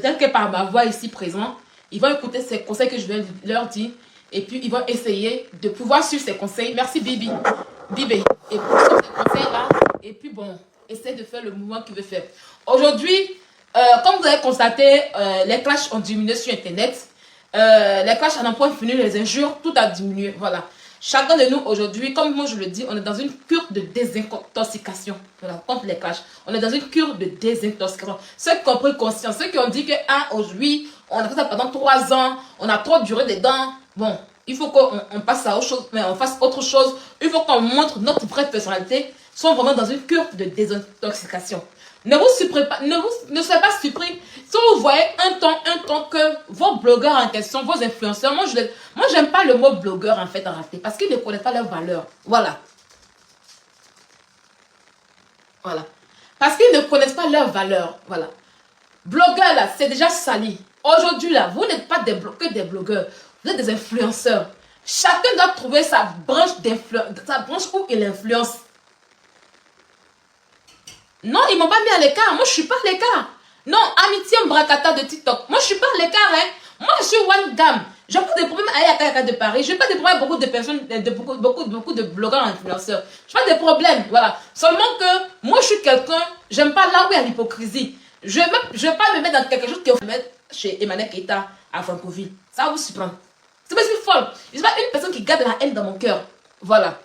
Peut-être que par ma voix ici présent, ils vont écouter ces conseils que je vais leur dire. Et puis, ils vont essayer de pouvoir suivre ces conseils. Merci, Bibi. Bibi. Et pour suivre ces conseils-là. Et puis, bon, essayer de faire le mouvement qu'il veut faire. Aujourd'hui, comme vous avez constaté, les clashs ont diminué sur Internet. Les clashs en point fini, les injures, tout a diminué. Voilà. Chacun de nous aujourd'hui, comme moi je le dis, on est dans une cure de désintoxication. Voilà, contre les clashs. On est dans une cure de désintoxication. Ceux qui ont pris conscience, ceux qui ont dit que, ah, aujourd'hui, on a fait ça pendant 3 ans, on a trop duré dedans. Bon, il faut qu'on passe à autre chose, mais on fasse autre chose. Il faut qu'on montre notre vraie personnalité. Sont vraiment dans une cure de désintoxication. Ne soyez pas surpris. Si vous voyez un temps que vos blogueurs en question, vos influenceurs, moi j'aime pas le mot blogueur en fait en réalité, parce qu'ils ne connaissent pas leur valeur. Voilà. Voilà. Parce qu'ils ne connaissent pas leur valeur. Voilà. Blogueur là, c'est déjà sali. Aujourd'hui là, vous n'êtes pas que des blogueurs, vous êtes des influenceurs. Chacun doit trouver sa branche d'influence, sa branche où il influence. Non, ils m'ont pas mis à l'écart. Moi, je suis pas à l'écart. Non, Amitié Mbrakata de TikTok. Moi, je suis pas à l'écart. Hein. Moi, je suis one gamme. Je n'ai pas de problème à Ayakayaka de Paris. Je n'ai pas de problème avec beaucoup de personnes, beaucoup de blogueurs influenceurs. Je n'ai pas de problème. Voilà. Seulement que moi, je suis quelqu'un, j'aime pas là où il y a l'hypocrisie. Je ne vais pas me mettre dans quelque chose qui va me mettre chez Emmanuel Keita à Francoville. Ça va vous surprendre. C'est pas si folle. Je ne suis pas une personne qui garde la haine dans mon cœur. Voilà.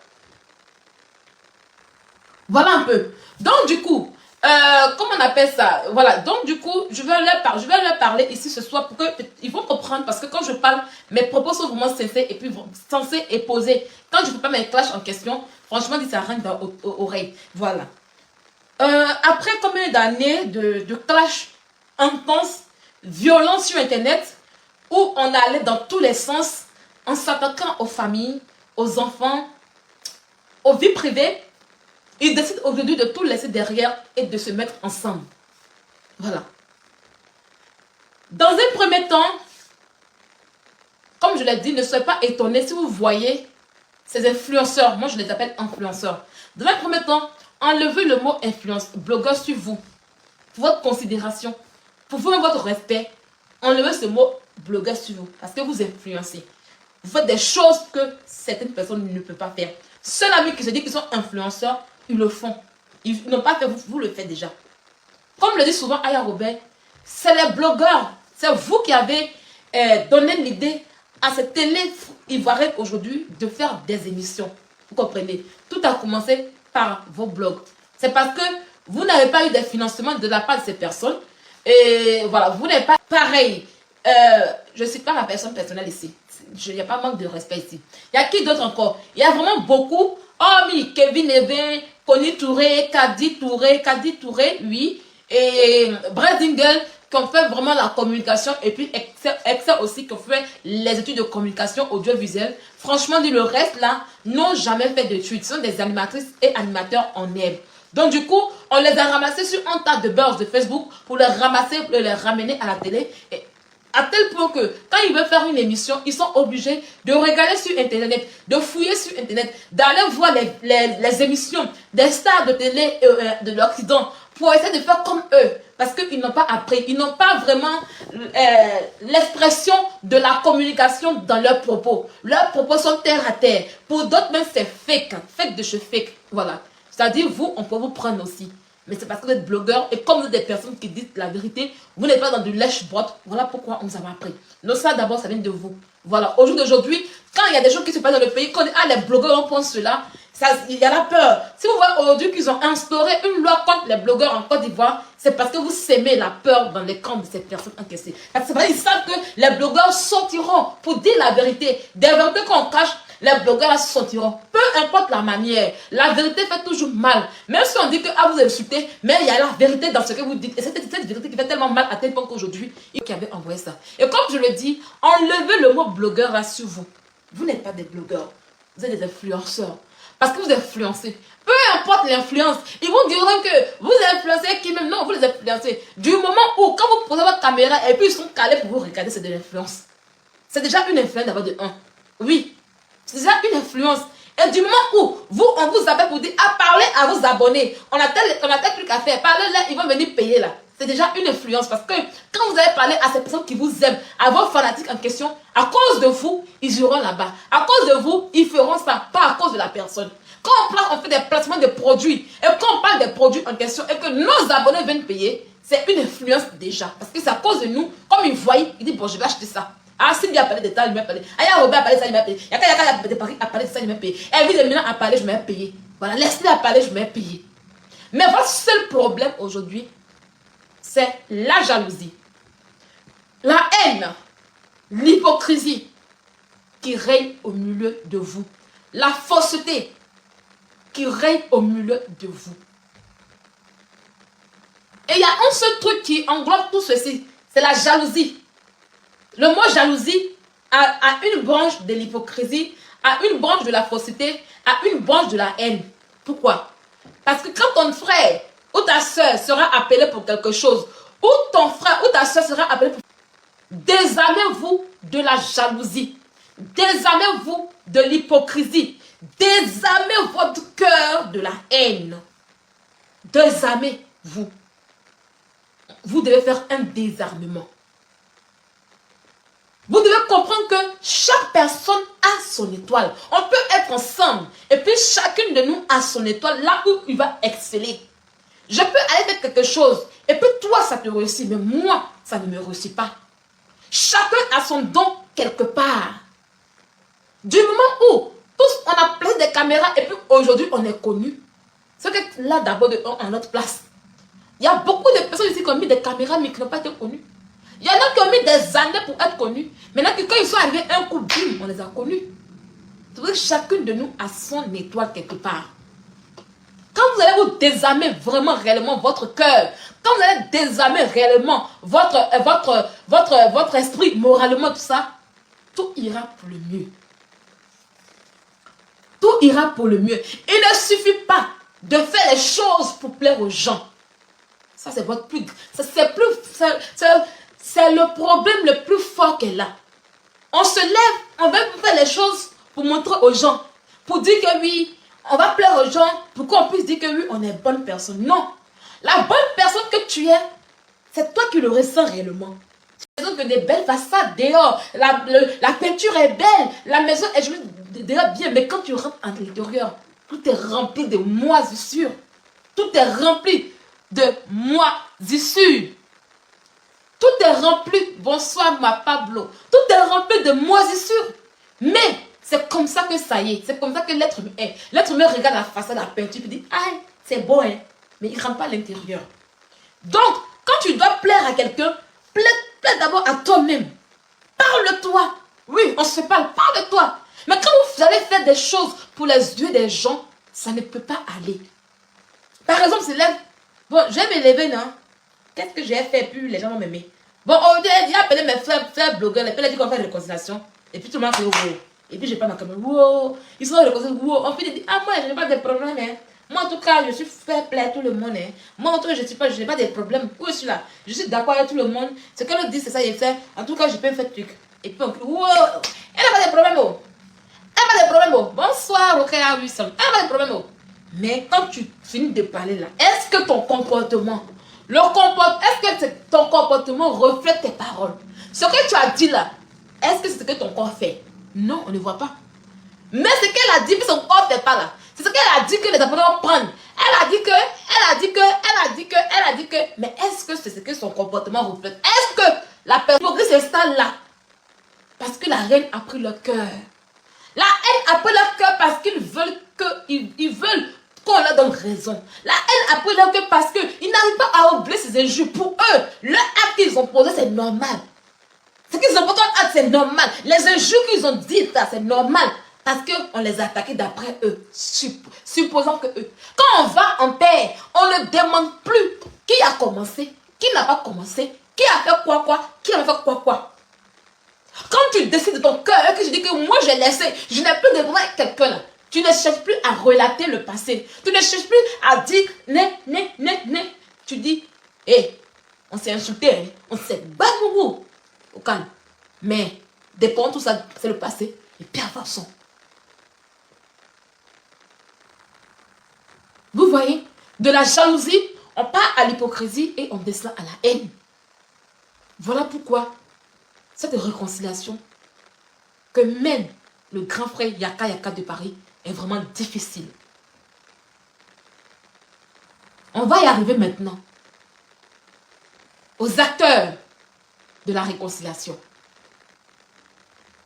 Voilà un peu. Donc du coup, comment on appelle ça? Voilà, donc du coup, je vais leur parler ici ce soir pour qu'ils vont comprendre, parce que quand je parle, mes propos sont vraiment sincères et puis censés et posés. Quand je ne fais pas mes clashs en question, franchement, ça rentre dans l'oreille. Voilà. Après combien d'années de clash intenses, violents sur Internet, où on allait dans tous les sens, en s'attaquant aux familles, aux enfants, aux vies privées, ils décident aujourd'hui de tout laisser derrière et de se mettre ensemble. Voilà. Dans un premier temps, comme je l'ai dit, ne soyez pas étonnés si vous voyez ces influenceurs. Moi, je les appelle influenceurs. Dans un premier temps, enlevez le mot influence, blogueur sur vous. Pour votre considération, pour vous, votre respect, enlevez ce mot blogueur sur vous. Parce que vous influencez. Vous faites des choses que certaines personnes ne peuvent pas faire. Ceux amis qui se disent qu'ils sont influenceurs, ils le font. Ils n'ont pas fait, vous le faites déjà. Comme le dit souvent Aya Robert, c'est les blogueurs. C'est vous qui avez donné l'idée à cette télé ivoirienne aujourd'hui de faire des émissions. Vous comprenez? Tout a commencé par vos blogs. C'est parce que vous n'avez pas eu de financement de la part de ces personnes. Et voilà, vous n'êtes pas pareil. Je ne suis pas ma personne personnelle ici. Il n'y a pas manque de respect ici. Il y a qui d'autre encore? Il y a vraiment beaucoup. Oh oui, Kevin Evin, Connie Touré, Kadi Touré, oui. Et Bradingel, qui ont fait vraiment la communication. Et puis Excel aussi, qui ont fait les études de communication audiovisuelle. Franchement, le reste là, n'ont jamais fait d'études. Ce sont des animatrices et animateurs en herbe. Donc du coup, on les a ramassés sur un tas de beurs de Facebook pour les ramasser, pour les ramener à la télé. Et à tel point que quand ils veulent faire une émission, ils sont obligés de regarder sur Internet, de fouiller sur Internet, d'aller voir les émissions des stars de télé de l'Occident pour essayer de faire comme eux. Parce qu'ils n'ont pas appris, ils n'ont pas vraiment l'expression de la communication dans leurs propos. Leurs propos sont terre à terre. Pour d'autres même, c'est fake, fake de chez fake. Voilà. C'est-à-dire, vous, on peut vous prendre aussi. Mais c'est parce que vous êtes blogueur et comme vous êtes des personnes qui disent la vérité, vous n'êtes pas dans du lèche-botte. Voilà pourquoi on vous a appris. Donc ça d'abord, ça vient de vous. Voilà, au jour d'aujourd'hui, quand il y a des choses qui se passent dans le pays, quand on dit, ah, les blogueurs, on pense cela, il y a la peur. Si vous voyez aujourd'hui qu'ils ont instauré une loi contre les blogueurs en Côte d'Ivoire, c'est parce que vous sémez la peur dans les camps de ces personnes encaissées. Parce qu'ils savent que les blogueurs sortiront pour dire la vérité. Des vérités qu'on cache, les blogueurs sortiront. Peu importe la manière, la vérité fait toujours mal. Même si on dit que ah, vous insultez, mais il y a la vérité dans ce que vous dites. Et cette vérité qui fait tellement mal à tel point qu'aujourd'hui, il y avait envoyé ça. Et comme je le dis, enlevez le mot blogueur là sur vous. Vous n'êtes pas des blogueurs, vous êtes des influenceurs. Parce que vous influencez. Peu importe l'influence, ils vous diront que vous influencez qui même. Non, vous les influencez. Du moment où, quand vous posez votre caméra et puis ils sont calés pour vous regarder, c'est de l'influence. C'est déjà une influence d'abord de 1. Oui. C'est déjà une influence. Et du moment où vous, on vous appelle pour dire, ah, parlez à vos abonnés. On a tel truc à faire. Parlez là, ils vont venir payer là. c'est déjà une influence. Parce que quand vous allez parler à ces personnes qui vous aiment, à vos fanatiques en question, à cause de vous, ils iront là-bas. À cause de vous, ils feront ça, pas à cause de la personne. Quand on fait des placements de produits, et quand on parle des produits en question, et que nos abonnés viennent payer, c'est une influence déjà. Parce que c'est à cause de nous, comme ils voient, ils disent, bon, je vais acheter ça. Ah, Sylvie a parlé de ça, il m'a parlé. Ah, il y a Robert a parlé de ça, il m'a payé. Yaka de Paris a parlé de ça, il m'a payé. Elvis de Milan a parlé, je m'ai payé. Voilà, Leslie a parlé, je m'ai payé. Mais votre seul problème aujourd'hui, c'est la jalousie, la haine, l'hypocrisie qui règne au milieu de vous. La fausseté qui règne au milieu de vous. Et il y a un seul truc qui englobe tout ceci, c'est la jalousie. Le mot jalousie a une branche de l'hypocrisie, a une branche de la fausseté, a une branche de la haine. Pourquoi? Parce que quand ton frère ou ta soeur sera appelé pour quelque chose, ou ton frère ou ta soeur sera appelé pour... Désarmez-vous de la jalousie. Désarmez-vous de l'hypocrisie. Désarmez votre cœur de la haine. Désarmez-vous. Vous devez faire un désarmement. Vous devez comprendre que chaque personne a son étoile. On peut être ensemble. Et puis chacune de nous a son étoile là où il va exceller. Je peux aller faire quelque chose. Et puis toi, ça te réussit. Mais moi, ça ne me réussit pas. Chacun a son don quelque part. Du moment où tous on a placé des caméras et puis aujourd'hui on est connu. C'est que là d'abord en notre place. Il y a beaucoup de personnes ici qui ont mis des caméras mais qui n'ont pas été connues. Il y en a qui ont mis des années pour être connus. Maintenant, quand ils sont arrivés un coup, bim, on les a connus. C'est vrai que chacune de nous a son étoile quelque part. Quand vous allez vous désarmer vraiment réellement votre cœur, quand vous allez désarmer réellement votre esprit, moralement, tout ça, tout ira pour le mieux. Tout ira pour le mieux. Il ne suffit pas de faire les choses pour plaire aux gens. Ça, c'est votre plus... C'est le problème le plus fort qu'elle a. On se lève, on veut faire les choses pour montrer aux gens. Pour dire que oui, on va plaire aux gens. Pour qu'on puisse dire que oui, on est bonne personne. Non. La bonne personne que tu es, c'est toi qui le ressens réellement. Tu as que des belles façades dehors. La peinture est belle. La maison est jolie dehors bien. Mais quand tu rentres à l'intérieur, tout est rempli de moisissures. Tout est rempli de moisissures. Tout est rempli, bonsoir ma Pablo, tout est rempli de moisissures. Mais c'est comme ça que ça y est, c'est comme ça que l'être humain est. L'être humain regarde la façade, la peinture, et dit, ah, c'est beau, hein, mais il ne rentre pas à l'intérieur. Donc, quand tu dois plaire à quelqu'un, plaire d'abord à toi-même. Parle-toi. Oui, on se parle, parle-toi. Mais quand vous allez faire des choses pour les yeux des gens, ça ne peut pas aller. Par exemple, c'est là, bon, je vais m'élever, non? Qu'est-ce que j'ai fait, puis les gens vont m'aimer. Bon, j'ai appelé mes frères blogueurs, les frères dit qu'on fait une réconciliation. Et puis tout le monde fait wow. Et puis je prends ma caméra, wow. Ils sont réconciliés, wow. On fait dire, ah moi je n'ai pas de problème. Hein. Moi en tout cas, je suis fait plaire tout le monde. Hein. Moi en tout cas, je n'ai pas de problème. Où je suis là? Je suis d'accord avec tout le monde. Ce qu'elle dit, c'est ça, il fait. En tout cas, je peux faire truc. Et puis on dit, wow. Elle n'a pas de problème. Oh. Elle n'a pas de problème. Oh. Bonsoir, ok, à Wilson. Elle n'a pas de problème. Oh. Mais quand tu finis de parler là, est-ce que ton comportement, est-ce que ton comportement reflète tes paroles? Ce que tu as dit là, est-ce que c'est ce que ton corps fait? Non, on ne voit pas. Mais ce qu'elle a dit, puis son corps ne fait pas là. C'est ce qu'elle a dit que les apprenants vont prendre. Elle a dit que. Mais est-ce que c'est ce que son comportement reflète? Est-ce que la personne c'est ça là? Parce que la reine a pris leur cœur. La haine a pris leur cœur parce qu'ils veulent qu'on leur donne raison. La haine a pris leur cœur parce qu'ils n'arrivent pas à oublier ces injures. Pour eux, le acte qu'ils ont posé, c'est normal. Ce qu'ils ont posé, c'est normal. Les injures qu'ils ont dites, c'est normal. Parce qu'on les a attaqués d'après eux. Supposons que eux. Quand on va en paix, on ne demande plus qui a commencé, qui n'a pas commencé, qui a fait quoi, qui a fait quoi. Quand tu décides de ton cœur, que je dis que moi j'ai laissé, je n'ai plus de droit avec quelqu'un là. Tu ne cherches plus à relater le passé. Tu ne cherches plus à dire né. Tu dis, hé, on s'est insulté, hein? On s'est battu au calme. Mais, dépend tout ça, c'est le passé. Et puis avançons. Vous voyez, de la jalousie, On part à l'hypocrisie et on descend à la haine. Voilà pourquoi cette réconciliation que mène le grand frère Yaka Yaka de Paris est vraiment difficile. On va y arriver maintenant aux acteurs de la réconciliation.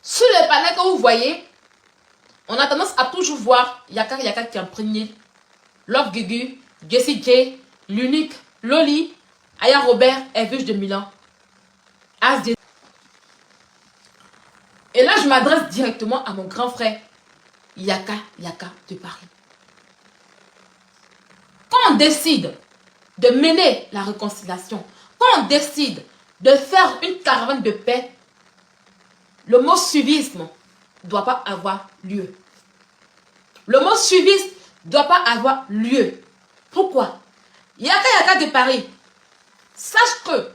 Sur les panneaux que vous voyez, on a tendance à toujours voir Yaka Yaka qui est imprégné, Love Gugu, Jessie J, l'unique, Loli, Aya Robert, Evige de Milan, As. Et là, je m'adresse directement à mon grand frère Yaka Yaka de Paris. Quand on décide de mener la réconciliation, quand on décide de faire une caravane de paix, le mot suivisme ne doit pas avoir lieu. Le mot suivisme ne doit pas avoir lieu. Pourquoi? Yaka Yaka de Paris, sache que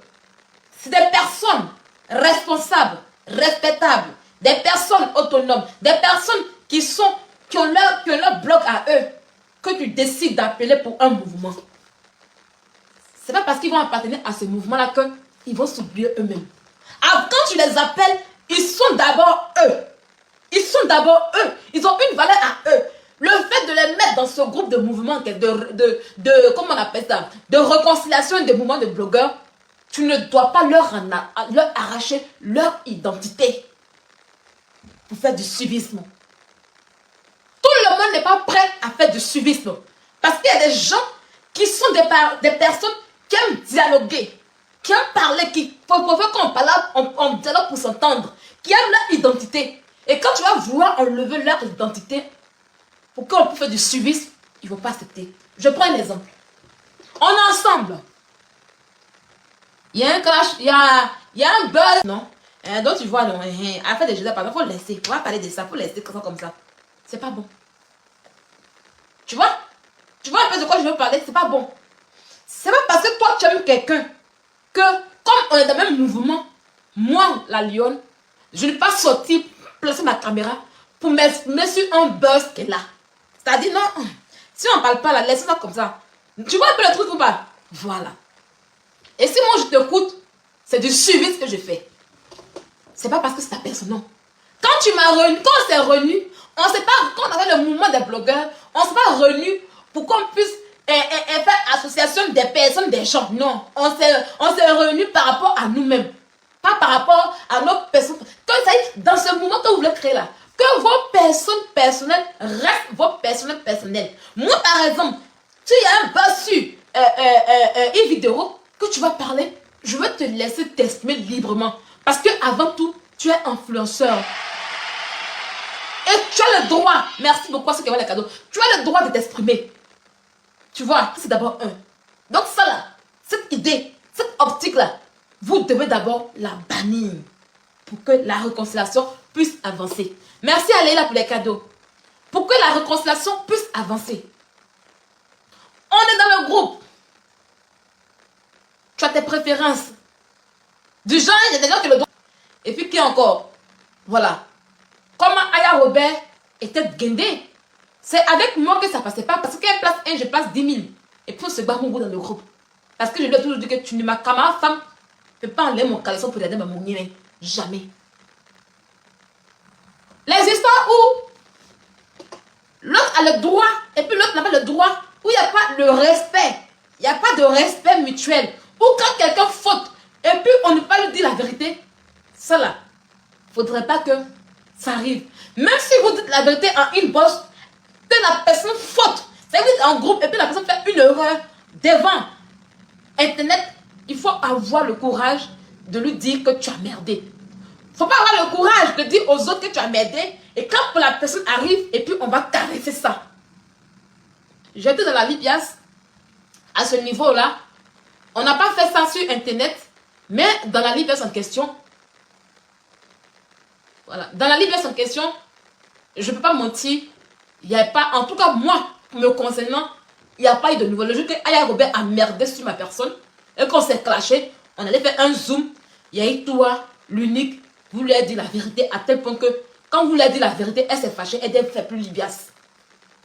c'est des personnes responsables, respectables, des personnes autonomes, des personnes qui ont leur bloc à eux, que tu décides d'appeler pour un mouvement. C'est pas parce qu'ils vont appartenir à ce mouvement-là qu'ils vont s'oublier eux-mêmes. Alors, quand tu les appelles, ils sont d'abord eux. Ils sont d'abord eux. Ils ont une valeur à eux. Le fait de les mettre dans ce groupe de mouvements, comment on appelle ça, de réconciliation et de mouvements de blogueurs, tu ne dois pas leur arracher leur identité pour faire du suivisme. Tout le monde n'est pas prêt à faire du suivisme. Parce qu'il y a des gens qui sont des personnes qui aiment dialoguer, qui aiment parler, qui faut qu'on parle en dialogue pour s'entendre, qui aiment leur identité. Et quand tu vas vouloir enlever leur identité pour qu'on puisse faire du suivisme, ils ne vont pas accepter. Je prends un exemple. On est ensemble. Il y a un clash, il y a un buzz. Non. Donc tu vois, à faire des jeux, il faut laisser. On va parler de ça, il faut laisser comme ça. C'est pas bon. Tu vois? Tu vois un peu de quoi je veux parler, c'est pas bon. C'est pas parce que toi tu aimes quelqu'un que, comme on est dans le même mouvement, moi, la lionne, je ne vais pas sortir, placer ma caméra pour mettre sur un buzz qui est là. C'est-à-dire, non, si on ne parle pas là, laisse-moi comme ça. Tu vois un peu le truc ou pas? Voilà. Et si moi je t'écoute, c'est du suivi ce que je fais. C'est pas parce que c'est ta personne, non. Quand tu m'as réuni, quand on s'est réunis, on s'est pas, quand on avait le mouvement des blogueurs, on s'est pas réunis pour qu'on puisse faire association des personnes, des gens. Non, on s'est réunis par rapport à nous-mêmes. Pas par rapport à nos personnes. Dans ce mouvement que vous voulez créer là, que vos personnes personnelles restent vos personnes personnelles. Moi, par exemple, s'il y a un buzz sur une vidéo que tu vas parler, je veux te laisser t'exprimer librement. Parce que avant tout, tu es influenceur. Et tu as le droit, merci beaucoup à ceux qui ont les cadeaux, tu as le droit de t'exprimer. Tu vois, c'est d'abord un. Donc ça là, cette idée, cette optique là, vous devez d'abord la bannir pour que la réconciliation puisse avancer. Merci à Leila pour les cadeaux. Pour que la réconciliation puisse avancer. On est dans le groupe. Tu as tes préférences. Du genre, il y a des gens qui le droit. Et puis qui encore? Voilà. Comment Aya Robert était guindé. C'est avec moi que ça passait pas. Parce qu'elle place 1, je place 10 000. Et puis on se bat mon goût dans le groupe. Parce que je lui ai toujours dit que tu ne m'as qu'à ma femme. Je ne peux pas enlever mon caleçon pour aider ma mounine. Jamais. Les histoires où l'autre a le droit et puis l'autre n'a pas le droit. Où il n'y a pas le respect. Il n'y a pas de respect mutuel. Ou quand quelqu'un faute et puis on ne peut pas lui dire la vérité. Ça là, il ne faudrait pas que ça arrive. Même si vous dites la vérité en inbox, que la personne faute. C'est que vous êtes en groupe et puis la personne fait une erreur devant Internet. Il faut avoir le courage de lui dire que tu as merdé. Il ne faut pas avoir le courage de dire aux autres que tu as merdé. Et quand la personne arrive, et puis on va caresser ça. J'étais dans la Libias, à ce niveau-là. On n'a pas fait ça sur Internet, mais dans la Libias en question, voilà, dans la Libias en question, je ne peux pas mentir, il n'y a pas, en tout cas moi, me concernant, il n'y a pas eu de nouveau. Le jour que Aya Robert a merdé sur ma personne, et qu'on s'est clashé, on allait faire un zoom, il y a eu toi, l'unique, vous lui avez dit la vérité à tel point que, quand vous lui avez dit la vérité, elle s'est fâchée, elle ne fait plus Libias.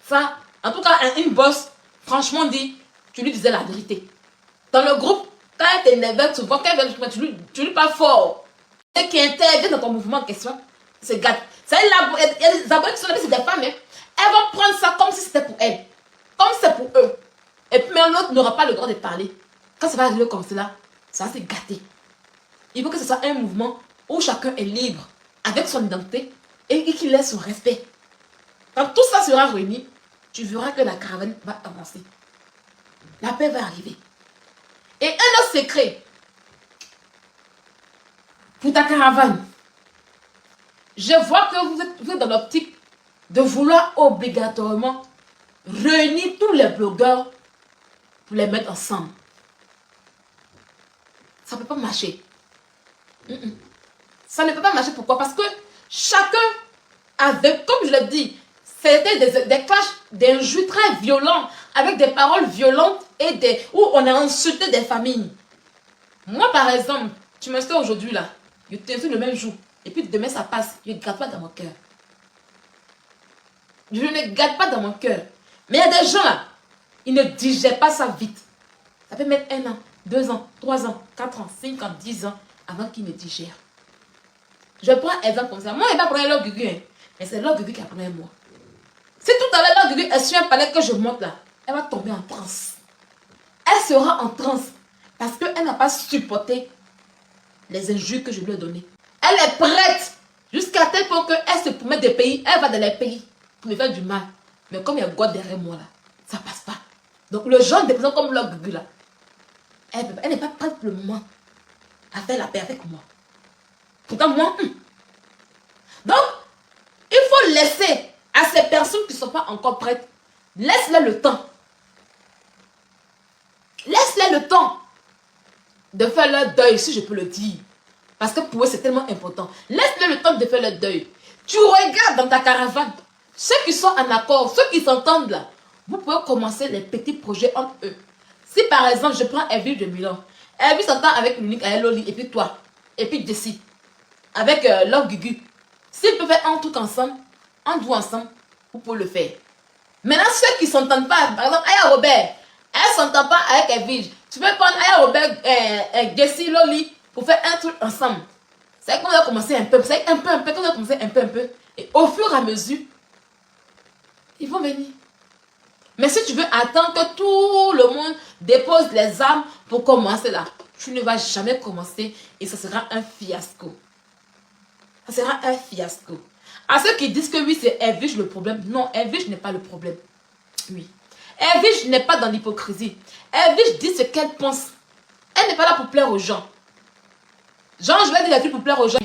Ça, en tout cas, un boss, franchement dit, tu lui disais la vérité. Dans le groupe, quand elle t'énerve, souvent, quand elle vient, tu lui parles fort. Et qui intervient dans ton mouvement en question, c'est gâte. Ça y est, il y a des abonnés qui sont là, c'est des femmes, hein. Elles vont prendre ça comme si c'était pour elles. Comme si c'était pour eux. Et puis, mais l'autre n'aura pas le droit de parler. Quand ça va arriver comme cela, ça va se gâter. Il faut que ce soit un mouvement où chacun est libre, avec son identité, et qu'il ait son respect. Quand tout ça sera réuni, tu verras que la caravane va avancer. La paix va arriver. Et un autre secret pour ta caravane. Je vois que vous êtes dans l'optique de vouloir obligatoirement réunir tous les blogueurs pour les mettre ensemble. Ça ne peut pas marcher. Ça ne peut pas marcher. Pourquoi? Parce que chacun avait, comme je l'ai dit, c'était des clashs d'injures très violents, avec des paroles violentes et où on a insulté des familles. Moi, par exemple, tu m'insultes aujourd'hui là, je t'insulte le même jour, et puis demain ça passe, je ne garde pas dans mon cœur. Je ne garde pas dans mon cœur. Mais il y a des gens là, ils ne digèrent pas ça vite. Ça peut mettre 1 an, 2 ans, 3 ans, 4 ans, 5 ans, 10 ans avant qu'ils ne digèrent. Je prends un exemple comme ça. Moi, je n'ai pas pris l'or Gugu, hein, mais c'est l'or Gugu qui a pris moi. Si tout à l'heure l'or Gugu est sur un palais que je monte là, elle va tomber en transe. Elle sera en transe parce qu'elle n'a pas supporté les injures que je lui ai données. Elle est prête jusqu'à tel point qu'elle se promet des pays, elle va dans les pays pour me faire du mal. Mais comme il y a God derrière moi là, ça passe pas. Donc le genre de personnes comme l'or Gugu là, elle n'est pas prête pour le moment à faire la paix avec moi. Pourtant moi, Donc, il faut laisser à ces personnes qui ne sont pas encore prêtes, laisse-les le temps. Laisse-les le temps de faire leur deuil, si je peux le dire. Parce que pour eux, c'est tellement important. Laisse-les le temps de faire leur deuil. Tu regardes dans ta caravane, ceux qui sont en accord, ceux qui s'entendent là, vous pouvez commencer les petits projets entre eux. Si par exemple, je prends Evie de Milan, Evie s'entend avec l'unique à Loli, et puis toi, et puis Jessie, avec leur Gugu. S'ils peuvent faire un truc ensemble, entre vous ensemble, vous pouvez le faire. Maintenant, ceux qui ne s'entendent pas, par exemple, Aya Robert, elle ne s'entend pas avec Evie. Tu peux prendre Aya Robert, Jessie, Loli, pour faire un truc ensemble. C'est qu'on va commencer un peu, c'est un peu, qu'on va commencer un peu. Et au fur et à mesure, ils vont venir. Mais si tu veux attendre que tout le monde dépose les armes pour commencer là, tu ne vas jamais commencer et ce sera un fiasco. Ça sera un fiasco. À ceux qui disent que oui, c'est Evige le problème. Non, Evige n'est pas le problème. Oui. Evige n'est pas dans l'hypocrisie. Evige dit ce qu'elle pense. Elle n'est pas là pour plaire aux gens. Genre, je vais dire la fille pour plaire aux gens.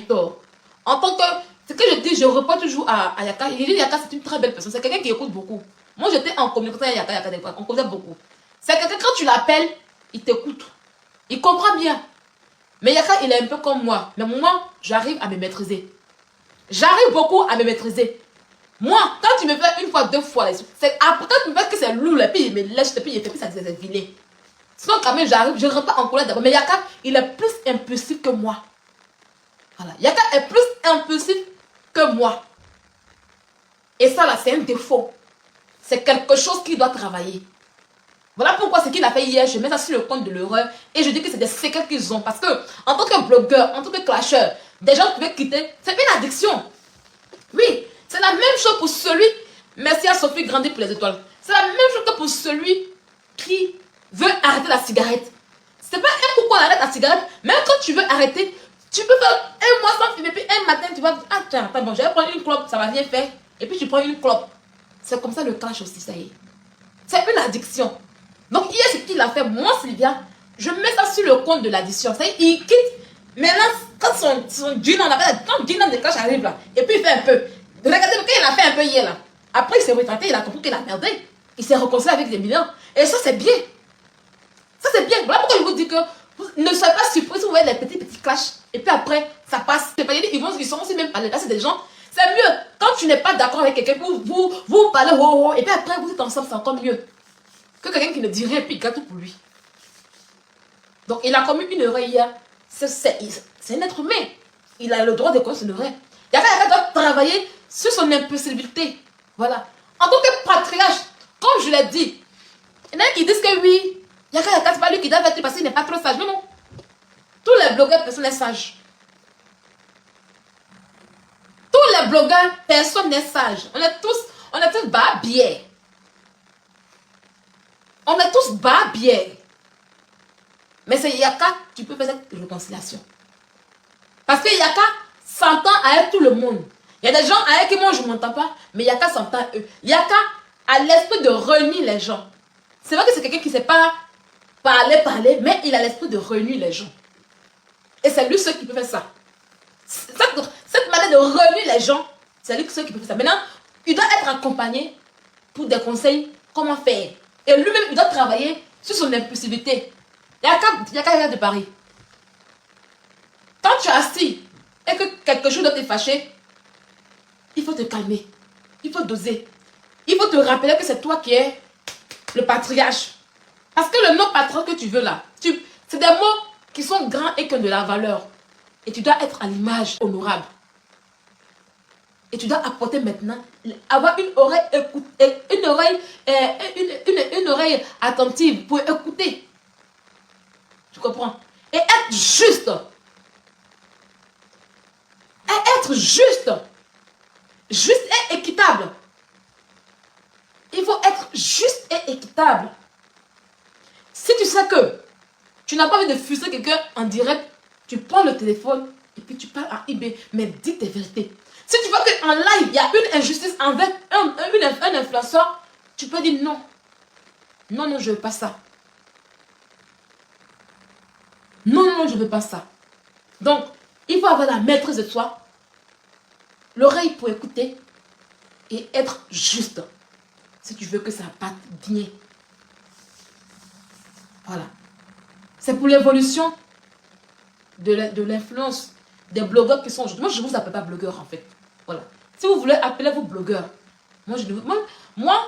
En tant que... Ce que je dis, je reprends toujours à Yaka. Il dit Yaka, c'est une très belle personne. C'est quelqu'un qui écoute beaucoup. Moi, j'étais en communication avec Yaka, on connaît beaucoup. C'est quelqu'un, quand tu l'appelles, il t'écoute. Il comprend bien. Mais Yaka, il est un peu comme moi. Mais moi, j'arrive à me maîtriser. J'arrive beaucoup à me maîtriser. Moi, quand tu me fais une fois, 2 fois, c'est après quand tu me fais que c'est lourd, et puis il me lèche, et puis il fait plus ça, c'est vilain. Sinon, quand même, j'arrive, je ne rentre pas en colère d'abord. Mais Yaka, il est plus impulsif que moi. Voilà. Yaka est plus impulsif que moi. Et ça, là, c'est un défaut. C'est quelque chose qui doit travailler. Voilà pourquoi ce qu'il a fait hier, je mets ça sur le compte de l'erreur et je dis que c'est des secrets qu'ils ont. Parce que, en tant que blogueur, en tant que clasheur, des gens pouvaient quitter, c'est une addiction. Oui, c'est la même chose pour celui, merci à Sophie Grandet pour les étoiles, c'est la même chose que pour celui qui veut arrêter la cigarette. C'est pas un coup qu'on arrête la cigarette, même quand tu veux arrêter, tu peux faire 1 mois sans fumer, puis un matin tu vas, ah tiens, attends, bon, je vais prendre une clope, ça va rien faire, et puis tu prends une clope. C'est comme ça le clash aussi, ça y est. C'est une addiction. Donc hier, ce qu'il a fait, moi Sylvia, je mets ça sur le compte de l'addiction. Ça y est, il quitte. Maintenant, quand son jean, on appelle, quand jean de clash arrive là, et puis il fait un peu. Regardez, quand il a fait un peu hier là. Après, il s'est retraité, il a compris qu'il a merdé. Il s'est réconcilié avec des millions. Et ça, c'est bien. Ça, c'est bien. Voilà pourquoi je vous dis que vous ne soyez pas surpris si vous voyez les petits clashs. Et puis après, ça passe. Ils sont aussi même parler. Là, c'est des gens. C'est mieux. Quand tu n'es pas d'accord avec quelqu'un, vous parlez, et puis après, vous êtes ensemble, c'est encore mieux. Que quelqu'un qui ne dit rien, puis il garde tout pour lui. Donc, il a commis une erreur hier. C'est un être humain. Il a le droit de commettre une erreur. Yaka doit travailler sur son impulsivité. Voilà. En tant que patriarche, comme je l'ai dit, il y en a qui disent que oui, Yaka Yaka, c'est pas lui qui doit être parce qu'il n'est pas trop sage. Non, non. Tous les blogueurs, personne n'est sage. Tous les blogueurs, personne n'est sage. On est tous barbiers. On est tous barbiers. Mais c'est Yaka, tu peux faire cette réconciliation. Parce que Yaka s'entend avec tout le monde. Il y a des gens avec qui moi je ne m'entends pas, mais Yaka s'entend avec eux. Yaka a l'esprit de réunir les gens. C'est vrai que c'est quelqu'un qui ne sait pas parler, mais il a l'esprit de réunir les gens. Et c'est lui seul qui peut faire ça. Cette manière de réunir les gens, c'est lui seul qui peut faire ça. Maintenant, il doit être accompagné pour des conseils, comment faire. Et lui-même, il doit travailler sur son impulsivité. Yaka de Paris. Quand tu es assis et que quelque chose doit te fâcher, il faut te calmer. Il faut doser. Il faut te rappeler que c'est toi qui es le patriarche. Parce que le nom patron que tu veux là, c'est des mots qui sont grands et qui ont de la valeur. Et tu dois être à l'image honorable. Et tu dois apporter maintenant, avoir une oreille une oreille attentive pour écouter. Tu comprends? Et être juste. Et être juste. Juste et équitable. Il faut être juste et équitable. Si tu sais que tu n'as pas envie de frustrer quelqu'un en direct, tu prends le téléphone et puis tu parles à IB, mais dis tes vérités. Si tu vois qu'en live, il y a une injustice envers un influenceur, tu peux dire non. Non, non, je ne veux pas ça. Non, non, je ne veux pas ça. Donc, il faut avoir la maîtrise de soi, l'oreille pour écouter et être juste. Si tu veux que ça parte bien. Voilà. C'est pour l'évolution de l'influence des blogueurs qui sont aujourd'hui. Moi, je ne vous appelle pas blogueur en fait. Voilà. Si vous voulez, appelez-vous blogueur. Moi,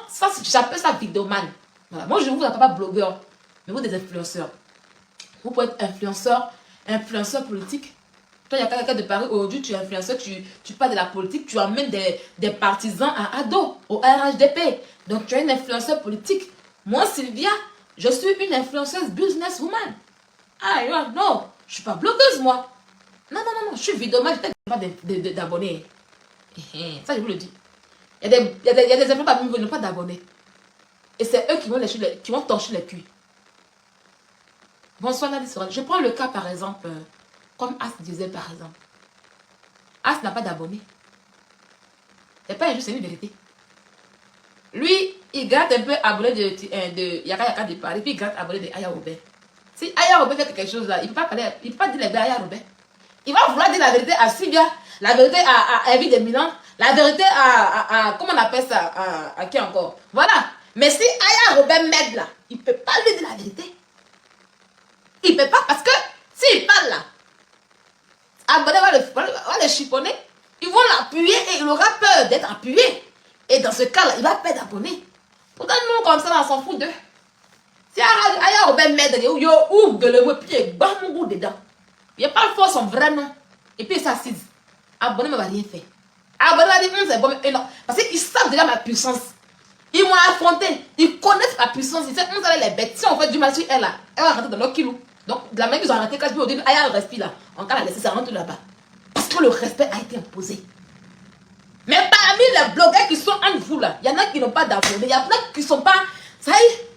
ça, j'appelle ça vidéoman. Voilà. Moi, je ne vous appelle pas blogueur, mais vous des influenceurs. Vous pouvez être influenceur politique. Toi, il y a quelqu'un de Paris, aujourd'hui, tu es influenceur, tu parles de la politique, tu emmènes des partisans à Ado, au RHDP. Donc, tu es une influenceur politique. Moi, Sylvia, je suis une influenceuse businesswoman. Ah, non, je ne suis pas blogueuse, moi. Non, non, non, non, je suis vidéoman, je n'ai pas d'abonnés. Ça, je vous le dis. Il y a des influenceurs parmi vous qui n'ont pas d'abonnés. Et c'est eux qui vont torcher les culs. Bonsoir, Nadie Sorel. Je prends le cas, par exemple, comme As disait, par exemple. As n'a pas d'abonnés. C'est pas injuste, c'est une vérité. Lui, il gratte un peu abonné de Yaka Yaka de Paris, puis il gratte abonné de Aya Robert. Si Aya Robert fait quelque chose là, il ne peut pas parler, il peut pas dire les blagues à Aya Robert. Il va vouloir dire la vérité à Sylvia, la vérité à Evie de Milan, la vérité comment on appelle ça, à qui encore. Voilà. Mais si Aya Robert m'aide là, il ne peut pas lui dire la vérité. Il ne peut pas parce que s'il parle là, abonné va le chiffonner, ils vont l'appuyer et il aura peur d'être appuyé. Et dans ce cas-là, il va perdre d'abonnés. Pourtant, nous, comme ça, on s'en fout d'eux. Si Aya Robert m'aide, il ouvre le pied, bat mon goût dedans. Il n'y a pas le fort son vrai nom. Et puis il s'assise. Abonné ne va rien faire. Abonné va dire, c'est bon, mais non. Parce qu'ils savent déjà ma puissance. Ils m'ont affronté. Ils connaissent ma puissance. Ils savent, on les bêtes. Si on fait du mal sur elle là, elle va rentrer dans leur kilo. Donc, de la même qu'ils ont arrêté, quand je peux dire, Aya respire là. En cas, la laisser, ça rentre là-bas. Parce que le respect a été imposé. Mais parmi les blogueurs qui sont entre vous là, il y en a qui n'ont pas d'abonnés. Il y en a qui ne sont pas. Ça y est.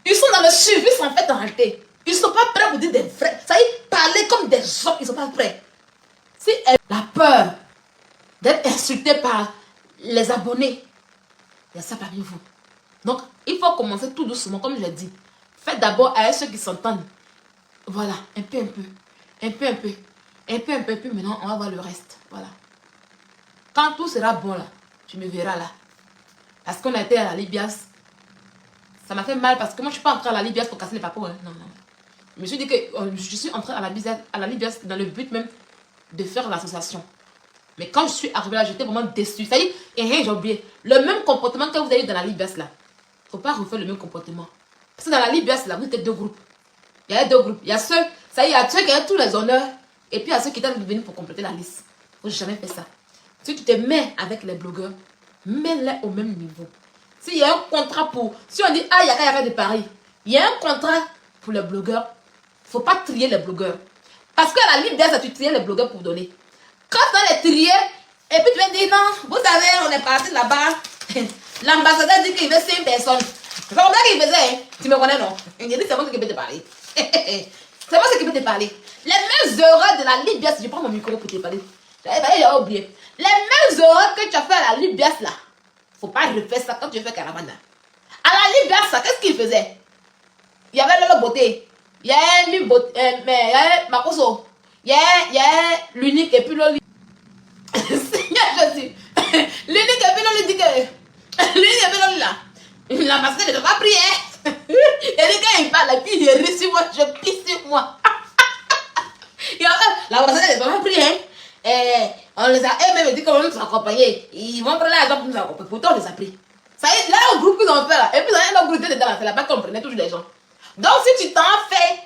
Ils sont dans le service en fait en réalité. Ils ne sont pas prêts pour dire des vrais. Ça y est, parler comme des hommes, ils ne sont pas prêts. Si elle a peur d'être insultée par les abonnés, il y a ça parmi vous. Donc, il faut commencer tout doucement, comme je l'ai dit. Faites d'abord avec ceux qui s'entendent. Voilà, un peu. Maintenant, on va voir le reste. Voilà. Quand tout sera bon là, tu me verras là. Parce qu'on a été à la Libias. Ça m'a fait mal parce que moi, je ne suis pas entrée à la Libias pour casser les papos. Hein. Non, non. Je me suis dit que je suis entrée à la Libias dans le but même de faire l'association. Mais quand je suis arrivée là, j'étais vraiment déçue. Ça y est, et j'ai oublié. Le même comportement que vous avez eu dans la Libias là. Il ne faut pas refaire le même comportement. Parce que dans la Libias là, vous êtes deux groupes. Il y a deux groupes. Il y a ceux, ça y est, il y a ceux qui ont tous les honneurs. Et puis il y a ceux qui doivent venir pour compléter la liste. Moi, je n'ai jamais fait ça. Si tu te mets avec les blogueurs, mets-les au même niveau. S'il y a un contrat pour... Si on dit, ah, Yaka Yaka de Paris, Il y a un contrat pour les blogueurs. Il ne faut pas trier les blogueurs. Parce qu'à la Libya, tu triais les blogueurs pour donner. Quand on les triait, et puis tu vas dire, non, vous savez, on est parti là-bas. L'ambassadeur dit qu'il veut 5 personnes. C'est comme ça qu'il faisait. Hein. Tu me connais, non? Il dit, c'est moi qui peux te parler. C'est moi qui peux te parler. Les mêmes erreurs de la Libya, si je prends mon micro pour te parler. J'avais oublié. Les mêmes erreurs que tu as fait à la Libya, là. Faut pas refaire ça quand tu fais Caravana. À la Libya, ça, qu'est-ce qu'il faisait? Il y avait le beauté. Il y a une beauté, mais il y a Makoso. Il y a l'unique et puis l'autre. Seigneur Jésus. L'unique et puis l'autre dit que. L'unique et puis l'autre là. L'ambassadeur ne doit pas prier. Et quand il parle, et puis il rit sur moi, je plie sur moi. L'ambassadeur ne doit pas prier. Et on les a eux-mêmes dit qu'on va nous accompagner. Ils vont prendre l'argent pour nous accompagner. Pourtant, on les a pris. Ça y est, là, au groupe qu'ils ont fait là. Et puis, il y a un autre groupe dedans là. C'est là-bas qu'on prenait toujours les gens. Donc, si tu t'en fais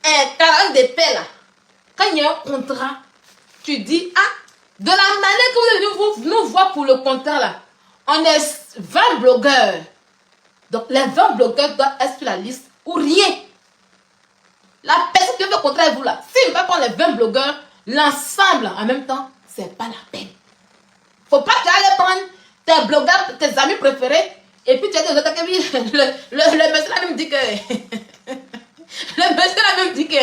un carré de paix là, quand il y a un contrat, tu dis, ah, de la manière que vous allez nous voir pour le contrat là, on est 20 blogueurs. Donc, les 20 blogueurs doivent être sur la liste ou rien. La personne qui fait le contrat avec vous là, s'il ne va pas prendre les 20 blogueurs, l'ensemble en même temps, c'est pas la peine. Faut pas que tu ailles prendre tes blogueurs, tes amis préférés, et puis tu as dit aux autres que le monsieur là même dit que. Le monsieur là même dit que.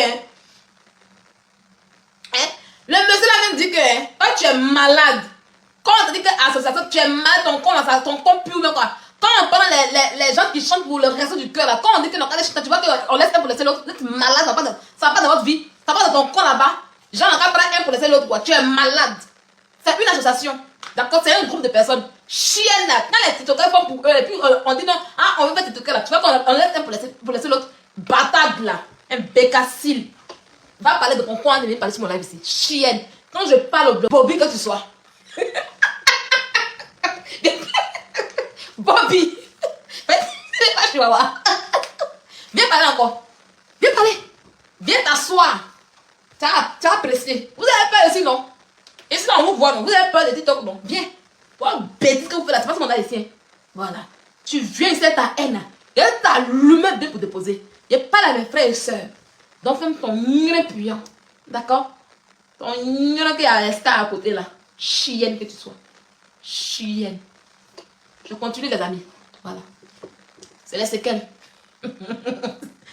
Hein? Le monsieur là même dit que quand tu es malade, quand on te dit que association, tu es malade, ton compte pue même quoi. Quand on prend les gens qui chantent pour le reste du cœur là, quand on dit que non, tu vois qu'on laisse un pour laisser l'autre, vous êtes malade, ça va pas dans votre vie, ça va pas dans ton compte là-bas. Genre, on va prendre un pour laisser l'autre quoi. Tu es malade. C'est une association. D'accord, c'est un groupe de personnes. Chienne là. Quand les TikTokers font pour eux, et puis on dit non, ah, on veut faire TikToker là. Tu vois qu'on laisse un pour laisser l'autre. Bâtard là. Un bécassile. Va parler de ton coin, de venir parler sur mon live ici. Chienne. Quand je parle au Bobby, que tu sois. Bobby. C'est pas chihuahua. Viens parler encore. Viens parler. Viens t'asseoir. Tu as apprécié. Vous avez peur aussi, non? Et sinon, on vous voit, non? Vous avez peur de TikTok, non? Viens. Voilà, bêtise que vous faites là. C'est pas ce qu'on a ici. Voilà. Tu viens ici, ta haine. Et t'as l'humain bien pour te poser. Il n'y a pas là, mes frères et sœurs. Donc, fais ton nien puyant. D'accord? Ton nien qui a un star à côté là. Chienne que tu sois. Chienne. Je continue, les amis. Voilà. C'est les séquelles.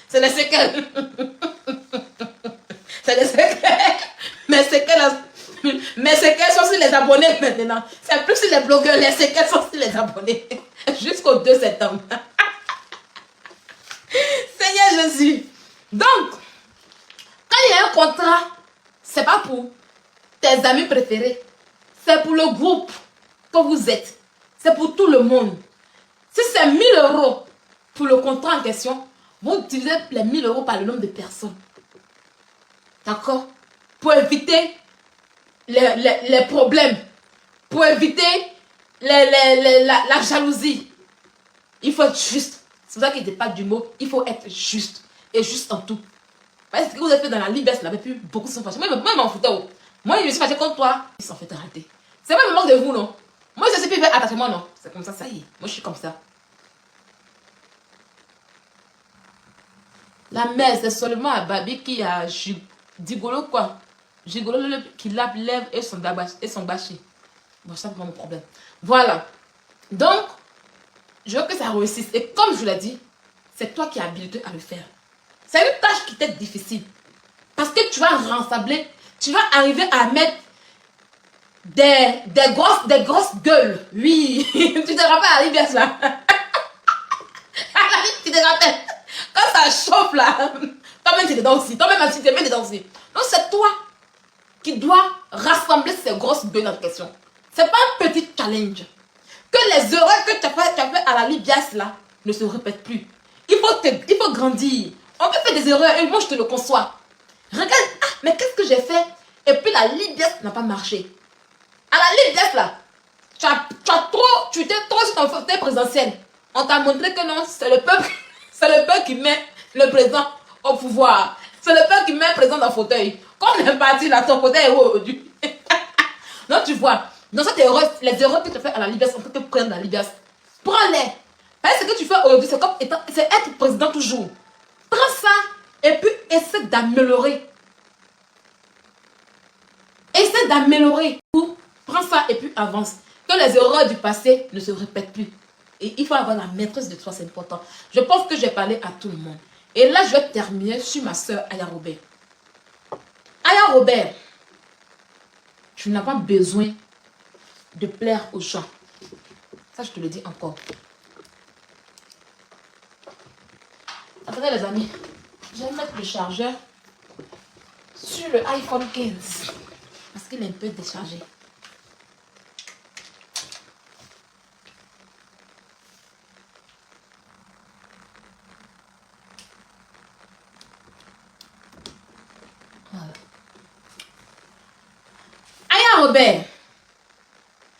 C'est les séquelles. C'est les séquelles. Mais séquelles sont sur les abonnés maintenant. C'est plus sur les blogueurs. Les séquelles sont sur les abonnés. Jusqu'au 2 septembre. Seigneur Jésus. Donc, quand il y a un contrat, c'est pas pour tes amis préférés. C'est pour le groupe que vous êtes. C'est pour tout le monde. Si c'est 1000 € pour le contrat en question, vous divisez les 1000 € par le nombre de personnes. D'accord? Pour éviter les problèmes. Pour éviter la jalousie. Il faut être juste. C'est pour ça qu'il ne dit pas du mot. Il faut être juste. Et juste en tout. Parce que ce que vous avez fait dans la Libye, là, depuis beaucoup se sont fâchés. Moi, je m'en foutais. Moi, je me suis fâché contre toi. Ils s'en fait arrêter. C'est pas le manque de vous, non? Moi, je suis plus attachement, non? C'est comme ça, ça y est. Moi, je suis comme ça. La mère, c'est seulement à Babi qui a Digolo, quoi. Gigolo qui lève et son bâché. Bon, ça, c'est pas mon problème. Voilà. Donc, je veux que ça réussisse. Et comme je vous l'ai dit, c'est toi qui es habilité à le faire. C'est une tâche qui t'est difficile. Parce que tu vas rassembler, tu vas arriver à mettre des grosses gueules. Oui. Tu te rappelles à l'IBS là? Tu te rappelles? Quand ça chauffe là, toi-même tu es dedans aussi. Toi-même tu te mets dedans aussi. Donc c'est toi qui dois rassembler ces grosses gueules en question. C'est pas un petit challenge. Que les erreurs que tu as fait à la Libias là ne se répètent plus. Il faut grandir. On peut faire des erreurs et moi je te le conçois. Regarde, ah, mais qu'est-ce que j'ai fait? Et puis la Libias n'a pas marché. À la Libias là, tu t'es trop sur ton fauteuil présidentiel. On t'a montré que non, c'est le peuple qui met le président au pouvoir. C'est le peuple qui met le président dans le fauteuil. Quand on est parti là, ton fauteuil est où aujourd'hui? Donc tu vois, dans cette erreur, les erreurs que tu fais à la Libias, on peut te prendre la Libias. Prends-les. Parce que ce que tu fais aujourd'hui, c'est être président toujours. Prends ça et puis essaie d'améliorer. Essaie d'améliorer. Prends ça et puis avance. Que les erreurs du passé ne se répètent plus. Et il faut avoir la maîtrise de toi, c'est important. Je pense que j'ai parlé à tout le monde. Et là, je vais terminer sur ma soeur Aya Robert. Aya Robert, tu n'as pas besoin de plaire aux gens. Ça, je te le dis encore. Attendez les amis, je vais mettre le chargeur sur le iPhone 15 parce qu'il est un peu déchargé. Voilà. Aya Robert,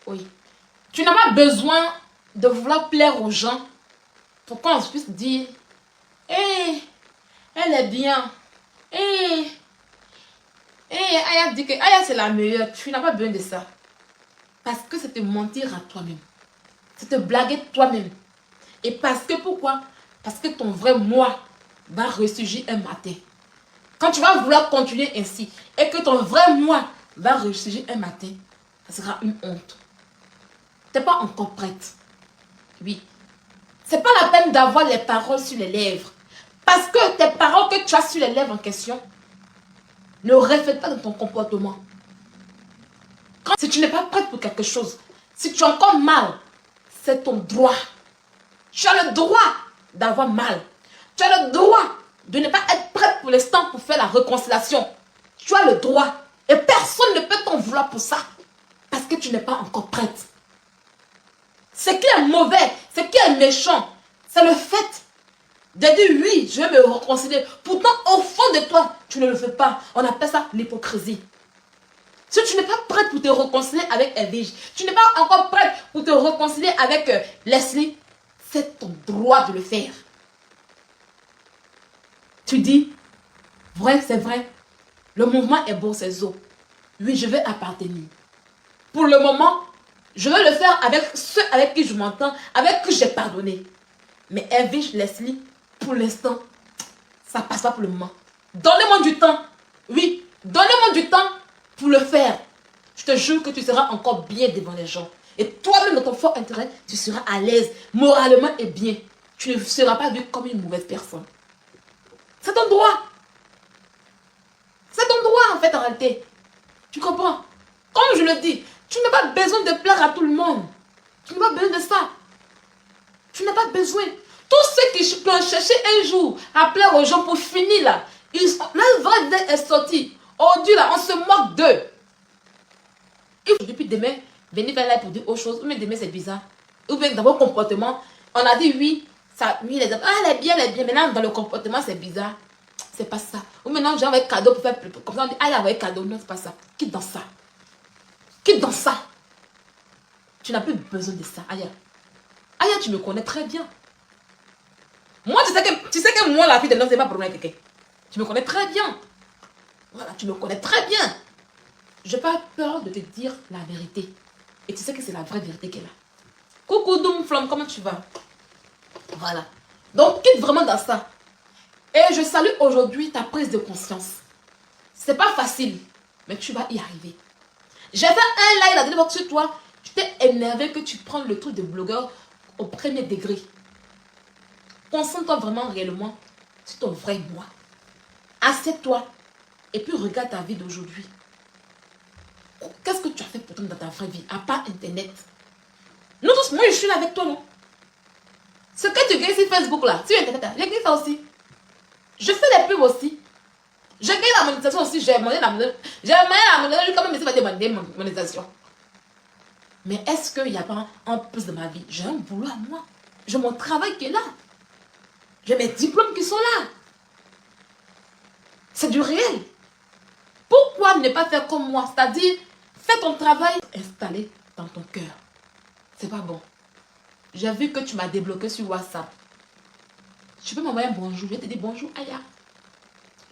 oui, tu n'as pas besoin de vouloir plaire aux gens pour qu'on puisse dire hey, elle est bien. Hey, Aya dit que Aya c'est la meilleure. Tu n'as pas besoin de ça. Parce que c'est te mentir à toi-même. C'est te blaguer toi-même. Et parce que pourquoi? Parce que ton vrai moi va ressurgir un matin. Quand tu vas vouloir continuer ainsi et que ton vrai moi va ressurgir un matin, ça sera une honte. Tu n'es pas encore prête. Oui. C'est pas la peine d'avoir les paroles sur les lèvres. Parce que tes paroles que tu as sur les lèvres en question ne reflètent pas dans ton comportement. Si tu n'es pas prête pour quelque chose, si tu as encore mal, c'est ton droit. Tu as le droit d'avoir mal. Tu as le droit de ne pas être prête pour l'instant pour faire la réconciliation. Tu as le droit. Et personne ne peut t'en vouloir pour ça. Parce que tu n'es pas encore prête. Ce qui est mauvais, ce qui est méchant, c'est le fait de dire oui, je vais me réconcilier. Pourtant, au fond de toi, tu ne le fais pas. On appelle ça l'hypocrisie. Si tu n'es pas prête pour te réconcilier avec Edwige, tu n'es pas encore prête pour te réconcilier avec Leslie, c'est ton droit de le faire. Tu dis, vrai, c'est vrai, le mouvement est beau, c'est zo. Oui, je vais appartenir. Pour le moment, je vais le faire avec ceux avec qui je m'entends, avec qui j'ai pardonné. Mais Edwige, Leslie, pour l'instant, ça passe pas pour le moment. Donnez-moi du temps. Oui, donnez-moi du temps pour le faire. Je te jure que tu seras encore bien devant les gens. Et toi-même, dans ton fort intérêt, tu seras à l'aise, moralement et bien. Tu ne seras pas vu comme une mauvaise personne. C'est ton droit. C'est ton droit, en fait, en réalité. Tu comprends? Comme je le dis, tu n'as pas besoin de plaire à tout le monde. Tu n'as pas besoin de ça. Tu n'as pas besoin. Tous ceux qui peuvent chercher un jour à plaire aux gens pour finir là, leur vraie idée est sortie. Oh Dieu là, on se moque d'eux. Et depuis demain, venir faire là pour dire autre chose. Ou bien demain c'est bizarre. Ou bien dans vos comportements, on a dit oui, ça, oui, les hommes, ah, elle est bien, elle est bien. Maintenant dans le comportement c'est bizarre. C'est pas ça. Ou maintenant j'ai envoyé cadeau pour faire plus. Comme ça on dit, ah, il a envoyé cadeau. Non, c'est pas ça. Quitte dans ça. Quitte dans ça. Tu n'as plus besoin de ça. Aya. Aya, tu me connais très bien. Moi, tu sais que moi, la fille de l'homme, c'est pas pour avec quelqu'un. Tu me connais très bien. Voilà, tu me connais très bien. Je n'ai pas peur de te dire la vérité. Et tu sais que c'est la vraie vérité qu'elle a. Coucou Doom Flamme, comment tu vas? Voilà. Donc, quitte vraiment dans ça. Et je salue aujourd'hui ta prise de conscience. C'est pas facile, mais tu vas y arriver. J'ai fait un live la dernière fois sur toi. Tu t'es énervé que tu prends le truc de blogueur au premier degré. Concentre-toi vraiment réellement sur ton vrai moi. Assieds-toi et puis regarde ta vie d'aujourd'hui. Qu'est-ce que tu as fait pourtant dans ta vraie vie, à part Internet? Nous tous, moi je suis là avec toi, non? Ce que tu gagnes sur Facebook là, sur Internet, j'ai gagné ça aussi. Je fais des pubs aussi. J'ai gagné la monétisation aussi, j'ai demandé la monétisation. J'ai demandé la monétisation, quand même, il va demander la monétisation. Mais est-ce qu'il n'y a pas en plus de ma vie? J'ai un boulot à moi. J'ai mon travail qui est là. J'ai mes diplômes qui sont là. C'est du réel. Pourquoi ne pas faire comme moi? C'est-à-dire, fais ton travail installé dans ton cœur. C'est pas bon. J'ai vu que tu m'as débloqué sur WhatsApp. Tu peux m'envoyer un bonjour. Je vais te dire bonjour, Aya.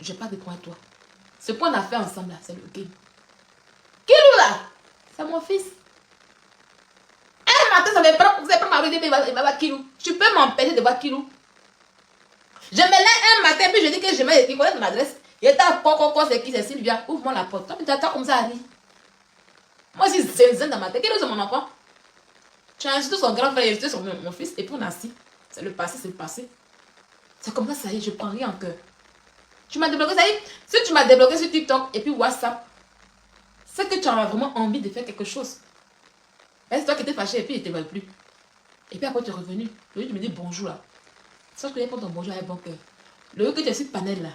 Je n'ai pas de point à toi. Ce qu'on a fait ensemble, là, c'est le game. Kilou là, c'est mon fils. Un matin, ça va prendre ma vie, il va voir Kilou. Tu peux m'empêcher de voir Kilou. Je me lève un matin, puis je dis que je mets, il connaît ton adresse. Il est à quoi, c'est qui, c'est Sylvia. Ouvre-moi la porte. Tu attends comme ça à rire. Moi, je suis zen dans ma tête. Quel est mon enfant? Tu as insulté son grand frère, il a insulté mon fils, et puis on a assis. C'est le passé, c'est le passé. C'est comme ça y est, je prends rien en cœur. Tu m'as débloqué, ça y est. Si tu m'as débloqué sur TikTok et puis WhatsApp, c'est que tu as vraiment envie de faire quelque chose. C'est toi qui étais fâché et puis il ne te veut plus. Et puis après, tu es revenu. Le lieu, tu me dis bonjour là. Sauf que je prends ton bonjour avec bon cœur. Le lieu que tu es sur panel là,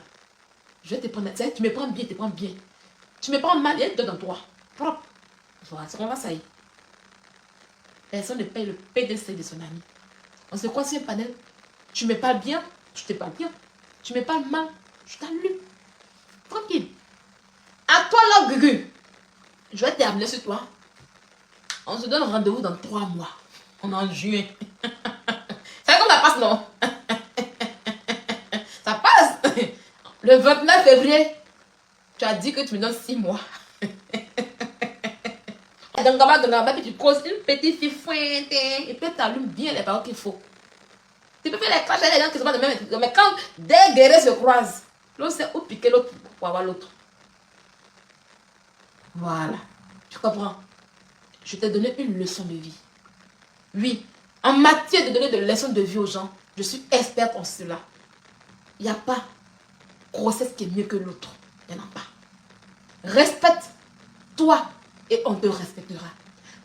je vais te prendre. Tu me prends bien, tu te prends bien. Tu me prends mal, il y a deux dans toi. Propre. Voilà, c'est comme ça y est. Personne ne paye le PDC de son ami. On se croit sur un panel. Tu me parles bien, je te parle bien. Tu me parles mal, je t'allume. Tranquille. À toi là, Gugu. Je vais terminer sur toi. On se donne rendez-vous dans 3 mois. On est en juin. C'est comme ça passe, non? Ça passe. Le 29 février, tu as dit que tu me donnes 6 mois. Puis tu causes une petite fille fouette et puis tu allumes bien les paroles qu'il faut. Tu peux faire les clashs avec les gens qui sont pas de même. Mais quand des guerriers se croisent, l'autre sait où piquer l'autre pour avoir l'autre. Voilà. Tu comprends? Je t'ai donné une leçon de vie. Oui. En matière de donner des leçons de vie aux gens, je suis experte en cela. Il n'y a pas grossesse qui est mieux que l'autre. Il n'y en a pas. Respecte-toi et on te respectera.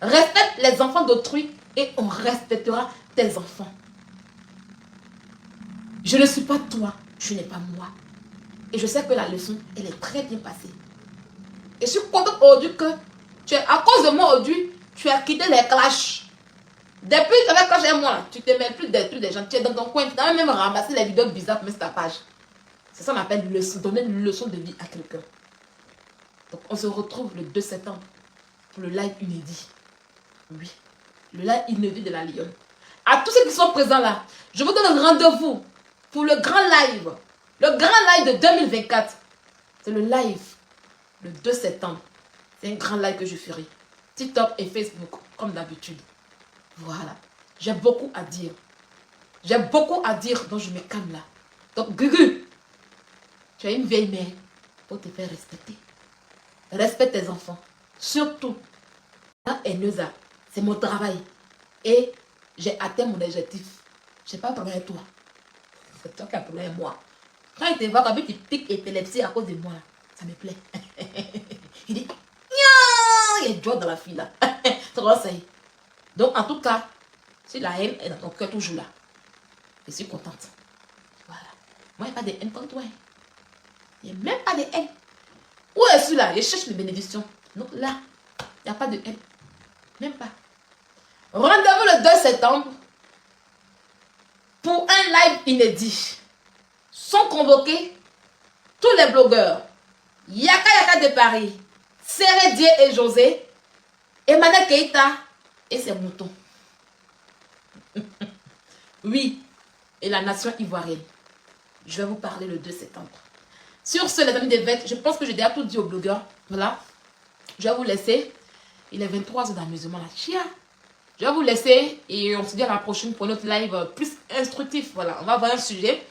Respecte les enfants d'autrui et on respectera tes enfants. Je ne suis pas toi, tu n'es pas moi. Et je sais que la leçon, elle est très bien passée. Et je suis contente aujourd'hui que à cause de moi aujourd'hui, tu as quitté les clashs. Depuis que tu avais clash avec moi, tu ne te mets plus des gens. Tu es dans ton coin, tu as même ramassé les vidéos bizarres pour mettre sur ta page. C'est ça qu'on appelle donner une leçon de vie à quelqu'un. Donc on se retrouve le 2 septembre pour le live inédit. Oui, le live inédit de la Lionne. À tous ceux qui sont présents là, je vous donne rendez-vous pour le grand live. Le grand live de 2024. C'est le live le 2 septembre. C'est un grand live que je ferai. TikTok et Facebook, comme d'habitude. Voilà. J'ai beaucoup à dire. J'ai beaucoup à dire, donc je me calme là. Donc, Gugu, tu as une vieille mère pour te faire respecter. Respecte tes enfants. Surtout, haineuse, c'est mon travail. Et j'ai atteint mon objectif. Je n'ai pas de problème avec toi. C'est toi qui as un problème avec moi. Quand il te voit, quand tu piques épilepsie à cause de moi, ça me plaît. Il dit, il y a joie dans la fille là. C'est comme ça. Donc, en tout cas, si la haine est dans ton cœur toujours là, je suis contente. Voilà. Moi, il n'y a pas de haine pour toi. Il n'y a même pas de haine. Où est-ce là? Je cherche les bénédictions. Donc là, il n'y a pas de haine. Même pas. Rendez-vous le 2 septembre pour un live inédit. Sont convoqués tous les blogueurs. Yaka Yaka de Paris, Sérédier et José, Emmanuel Keita et ses moutons. Oui, et la nation ivoirienne. Je vais vous parler le 2 septembre. Sur ce, les amis des Vêtements, je pense que j'ai déjà tout dit aux blogueurs. Voilà. Je vais vous laisser. Il est 23 h d'amusement là. Chia. Je vais vous laisser et on se dit à la prochaine pour notre live plus instructif. Voilà, on va voir un sujet.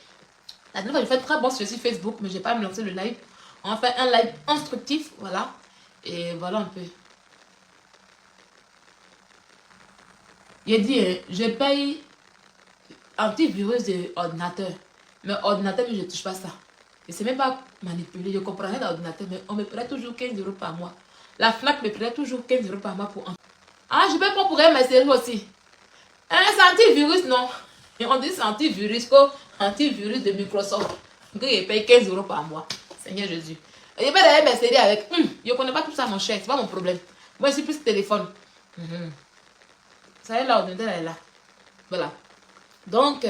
La dernière fois, j'ai fait très bon sur Facebook, mais je n'ai pas me lancer le live. On va faire un live instructif. Voilà. Et voilà un peu. Il dit, je paye antivirus de ordinateur. Mais ordinateur, je ne touche pas ça. Je ne sais même pas manipuler. Je comprenais l'ordinateur, mais on me paierait toujours 15 € par mois. La FNAC me paierait toujours 15 € par mois pour un. Ah, je peux pas pour mes séries aussi. C'est antivirus, non. Et on dit c'est antivirus, antivirus de Microsoft. Que je paye 15 € par mois. Seigneur Jésus. Et je vais d'ailleurs mes séries avec. Je ne connais pas tout ça, mon cher. C'est pas mon problème. Moi, je suis plus téléphone. Ça y est, l'ordinateur est là. Voilà. Donc,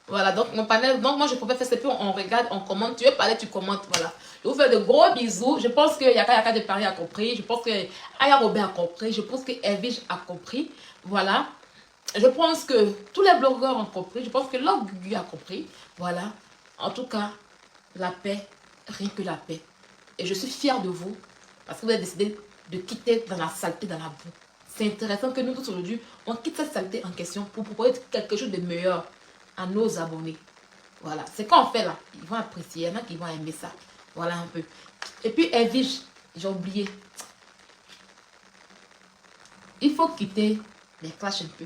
voilà. Donc, mon panel. Donc, moi, je préfère faire ça. Puis, on regarde, on commente. Tu veux parler, tu commentes. Voilà. Je vous fais de gros bisous. Je pense que Yaka Yaka de Paris a compris. Je pense que Aya Robert a compris. Je pense que Elvige a compris. Voilà. Je pense que tous les blogueurs ont compris. Je pense que Lord Gugu a compris. Voilà. En tout cas, la paix, rien que la paix. Et je suis fière de vous parce que vous avez décidé de quitter dans la saleté, dans la boue. C'est intéressant que nous tous aujourd'hui, on quitte cette saleté en question pour proposer quelque chose de meilleur à nos abonnés. Voilà, c'est qu'on fait là. Ils vont apprécier, il y en a qui vont aimer ça. Voilà un peu. Et puis, Elvige, j'ai oublié. Il faut quitter les clashs un peu.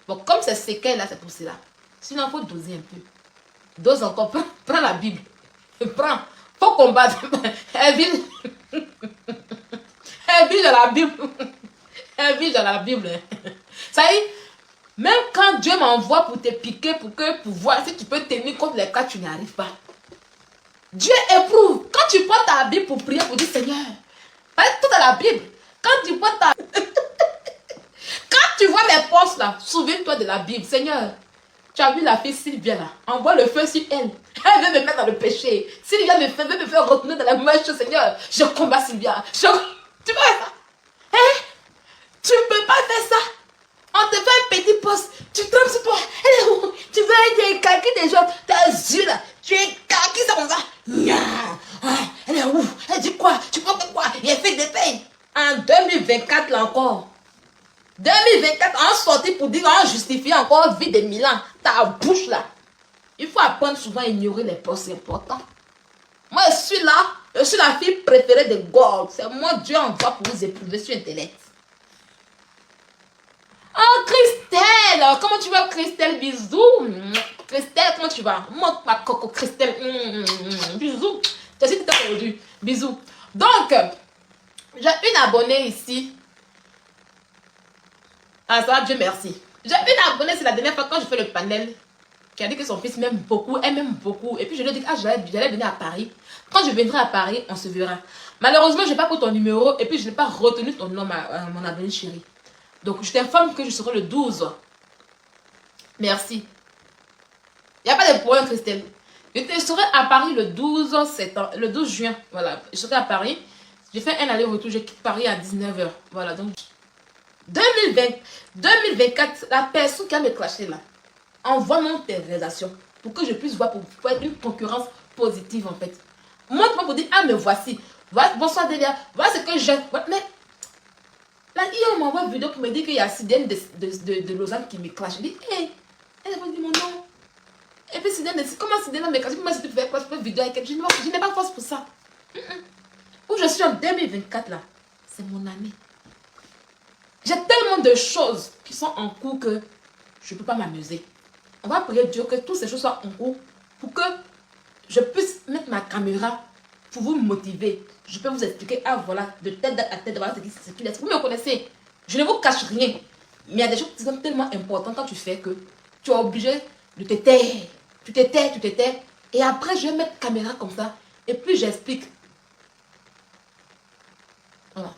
Bon, comme c'est séquelles là, c'est pour cela. Sinon, il faut doser un peu. Dose encore. Prends la Bible. Prends. Faut combattre. Elvige. Elvige dans la Bible. Elvige dans la Bible. Ça y est. Même quand Dieu m'envoie pour te piquer, pour voir si tu peux tenir contre les cas, tu n'y arrives pas. Dieu éprouve. Quand tu prends ta Bible pour prier, pour dire Seigneur, pas tout dans la Bible. Quand tu prends ta... Quand tu vois les postes là, souviens-toi de la Bible. Seigneur, tu as vu la fille Sylvia là, envoie le feu sur elle. Elle veut me mettre dans le péché. Sylvia veut me faire retourner dans la mauvaise chose. Seigneur, je combats Sylvia. Tu peux faire ça? Hein? Tu ne peux pas faire ça. On te fait un petit poste, tu tombes sur toi, elle est où? Tu veux calquer des gens, tes yeux là, tu es calqué ça comme ça. Elle est où? Elle dit quoi? Tu crois que quoi? Il a fait des peines. En 2024 là encore. 2024, on sortit pour dire, on justifie encore vie de Milan. Ta bouche là. Il faut apprendre souvent à ignorer les postes importants. Moi je suis là, je suis la fille préférée de God. C'est moi Dieu envoie pour vous éprouver sur Internet. Oh, Christelle! Comment tu vas, Christelle? Bisous! Christelle, comment tu vas? Montre ma coco, Christelle. Bisous! Tu as dit tout aujourd'hui. Bisous. Donc, j'ai une abonnée ici. Ah, ça va, Dieu merci. J'ai une abonnée, c'est la dernière fois quand je fais le panel, qui a dit que son fils m'aime beaucoup, elle m'aime beaucoup. Et puis je lui ai dit, ah, j'allais venir à Paris. Quand je viendrai à Paris, on se verra. Malheureusement, je n'ai pas pris ton numéro et puis je n'ai pas retenu ton nom, mon abonnée chérie. Donc, je t'informe que je serai le 12. Merci. Il n'y a pas de problème, Christelle. Je serai à Paris le 12 juin. Voilà, je serai à Paris. J'ai fait un aller-retour. Je quitte Paris à 19h. Voilà, donc 2024, la personne qui a me clasher là, envoie-moi tes réalisations pour que je puisse voir pour être une concurrence positive en fait. Montre-moi pour dire, ah, mais voici. Bonsoir, Delia. Voilà ce que j'ai. Mais là, hier, on m'envoie une vidéo pour me dire qu'il y a Sidène de Lausanne qui me clash. Je dis, hé, elle m'a dit mon nom. Et puis Sidène, comment Sidène me clash? Comment si tu fais quoi? Je fais une vidéo avec elle. Je n'ai pas force pour ça. Où je suis en 2024 là, c'est mon année. J'ai tellement de choses qui sont en cours que je ne peux pas m'amuser. On va prier Dieu que toutes ces choses soient en cours pour que je puisse mettre ma caméra pour vous motiver. Je peux vous expliquer, ah voilà, de tête à tête, voilà ce qu'il est. Vous me connaissez, je ne vous cache rien. Mais il y a des choses qui sont tellement importantes quand tu fais que tu es obligé de te taire. Tu te tais. Et après, je vais mettre la caméra comme ça. Et puis, j'explique. Voilà.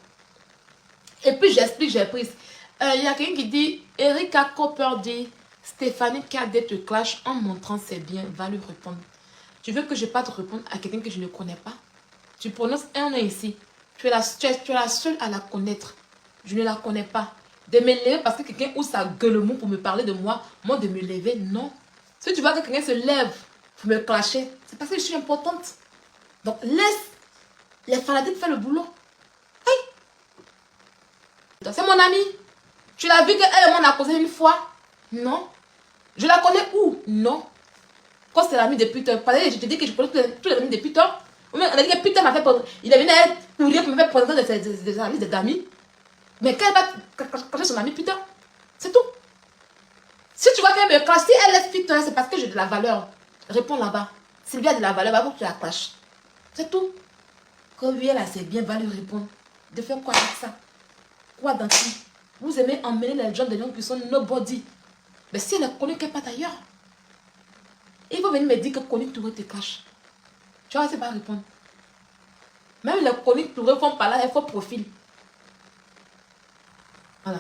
Et puis, j'explique, j'ai pris. Il y a quelqu'un qui dit, Erika Cooper dit, Stéphanie Cadet te clash en montrant ses biens, va lui répondre. Tu veux que je pas te répondre à quelqu'un que je ne connais pas? Tu prononces un nom ici. Tu es la seule à la connaître. Je ne la connais pas. De me lever parce que quelqu'un ouvre sa gueule mou pour me parler de moi de me lever, non. Si tu vois que quelqu'un se lève pour me clasher, c'est parce que je suis importante. Donc laisse les fanatiques faire le boulot. Hey. C'est mon amie. Tu l'as vu qu'elle m'en a causé une fois? Non. Je la connais où? Non. Quand c'est l'ami de Peter, je te dis que je connais tous les amis de Peter. On a dit que Peter m'a fait, il est venu pour me faire présenter des amis, des amis. Mais quand elle va cacher son ami Peter, c'est tout. Si tu vois qu'elle me cache, si elle laisse Peter, c'est parce que j'ai de la valeur. Réponds là-bas. Sylvia a de la valeur, va pour que tu la caches. C'est tout. Quand lui, elle a ses biens, va lui répondre. De faire quoi avec ça? Quoi dans qui? Vous aimez emmener les gens qui sont nobody. Mais si elle est connue qu'elle part ailleurs, il faut venir me dire que Connie Touré te cache. Tu vois, c'est pas répondre. Même les Connie Touré font par là, elles font profil. Voilà.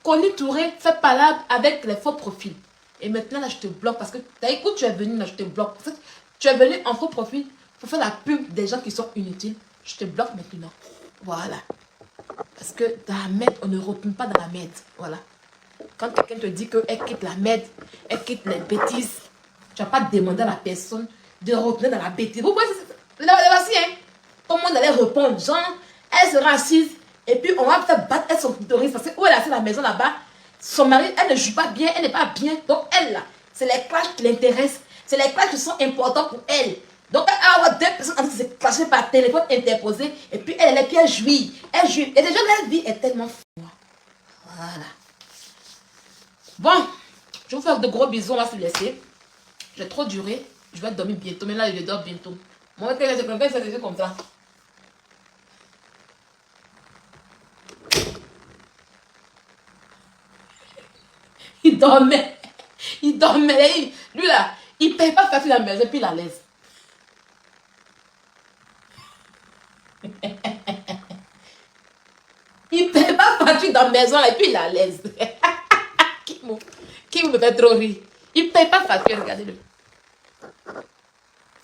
Connie Touré fait par là avec les faux profils. Et maintenant, là, je te bloque parce que où tu es venu, là, je te bloque. Parce que tu es venu en faux profil pour faire la pub des gens qui sont inutiles. Je te bloque maintenant. Voilà. Parce que dans la merde, on ne retourne pas dans la merde. Voilà. Quand quelqu'un te dit qu'elle quitte la merde, elle quitte les bêtises, tu vas pas demander à la personne de retourner dans la bêtise. Vous voyez, voici, hein. Comment on allait répondre? Genre, elle sera assise et puis on va peut-être battre elle son clitoris parce que où elle est assise à la maison là-bas, son mari, elle ne joue pas bien, elle n'est pas bien. Donc elle là, c'est les clashs qui l'intéressent. C'est les clashs qui sont importants pour elle. Donc, elle a deux personnes en train de se clasher par téléphone interposé. Et puis, elle est là, puis elle jouit. Elle jouit. Et déjà, la vie est tellement fou. Voilà. Bon, je vais vous faire de gros bisous. On va se laisser. J'ai trop duré. Je vais dormir bientôt. Mais là, je dors bientôt. Moi, quand c'est comme ça. Il dormait. Il dormait. Lui là, il ne paye pas facile à la maison, puis il la laisse. Il ne paye pas facile dans la maison, et puis il la laisse. Qui me fait trop rire. Il ne paye pas facile, regardez-le.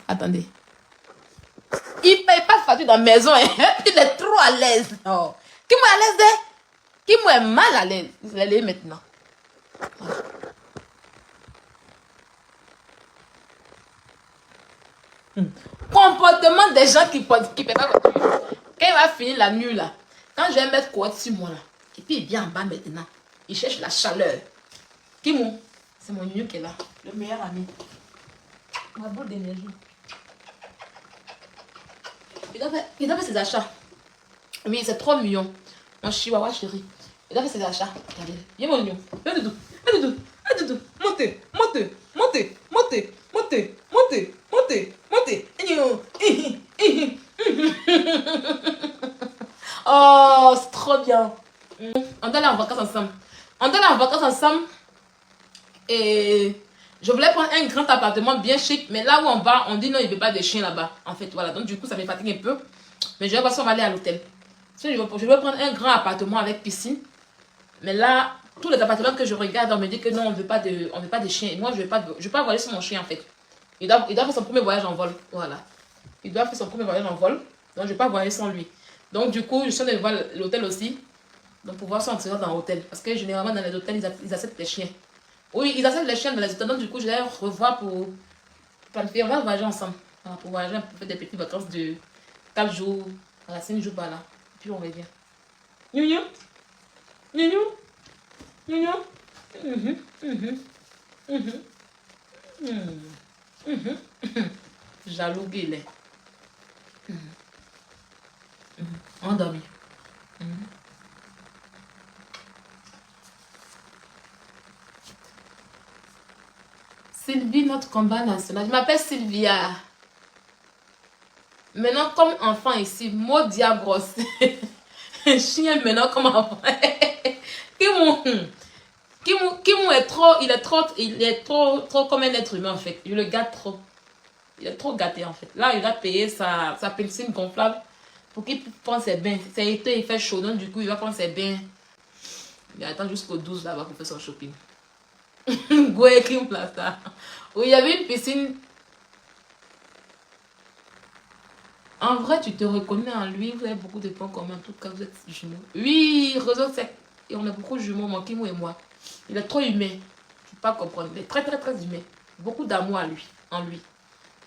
Attendez. Il ne paye pas facile dans la maison, et puis il est trop à l'aise. Oh. Qui m'a à l'aise, qui m'a mal à l'aise. Il est maintenant. Voilà. Comportement des gens qui ne peuvent pas continuer. Quand il va finir la nuit là, quand je vais mettre quoi sur moi là, et puis il vient en bas maintenant, il cherche la chaleur. Kimou, c'est mon nuit qui est là, le meilleur ami. Ma boule d'énergie. Il doit faire ses achats. Oui, c'est 3 millions. Mon chihuahua chéri. Il doit faire ses achats. Regardez. Viens mon oignon. Viens Doudou. Viens Doudou. Viens Doudou. Montez. Montez. Montez. Montez. Montez. Montez. Montez. Montez. Oh, c'est trop bien. On doit aller en vacances ensemble. On doit aller en vacances ensemble. Et je voulais prendre un grand appartement bien chic. Mais là où on va, on dit non, il ne veut pas de chien là-bas. En fait, voilà. Donc du coup, ça me fatigue un peu. Mais je vais voir si on va aller à l'hôtel. Je vais prendre un grand appartement avec piscine. Mais là, tous les appartements que je regarde, on me dit que non, on ne veut pas de chien. Et moi, je ne vais pas voler sur mon chien en fait. Il doit faire son premier voyage en vol. Voilà. Il doit faire son premier voyage en vol. Donc, je ne vais pas voyager sans lui. Donc, du coup, je suis en train de voir l'hôtel aussi. Donc, pour voir si on sera dans l'hôtel. Parce que généralement, dans les hôtels, ils acceptent les chiens. Oui, ils acceptent les chiens dans les hôtels. Donc, du coup, je vais revoir pour planifier. On va voyager ensemble. Voilà, pour voyager, pour faire des petites vacances de 4 jours. Voilà, 5 jours par là. Puis, on revient. Nyounyo. Nyounyo. Nyounyo. Jaloux qu'il est. Endormi. Sylvie, notre combat national. Je m'appelle Sylvia. Maintenant, comme enfant ici, mot diabros. Chien maintenant comme enfant. Kimou est trop comme un être humain en fait. Je le gâte trop. Il est trop gâté en fait. Là, il a payé sa piscine gonflable pour qu'il prenne ses bains. C'est été, il fait chaud, donc du coup, il va prendre ses bains. Il attend jusqu'au 12 là-bas pour faire son shopping. Goué Kim Plasta. Oui, il y avait une piscine. En vrai, tu te reconnais en lui. Vous avez beaucoup de points communs. En tout cas, vous êtes jumeaux. Oui, réseau sec. Et on a beaucoup de jumeaux, mon Kimou et moi. Il est trop humain. Je ne peux pas comprendre. Il est très, très, très humain. Beaucoup d'amour en lui.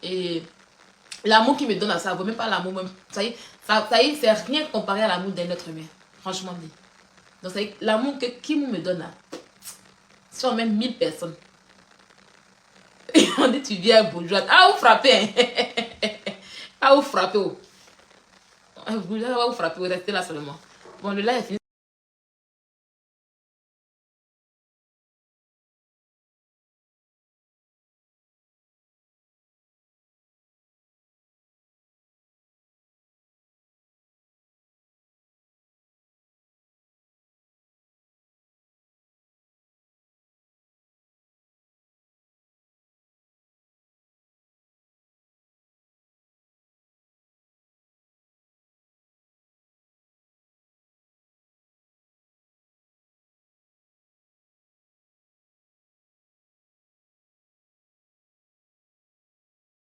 Et l'amour qu'il me donne à ça, vaut même pas l'amour même. Ça y est, c'est rien comparé à l'amour d'un être humain. Franchement dit. Donc, l'amour que Kimou me donne là, si on met 1000 personnes. Et on dit, tu viens bourgeois. Ah, vous frappez. Ah, vous frappez. Ah, vous frappez, vous restez là seulement. Bon, le live est fini.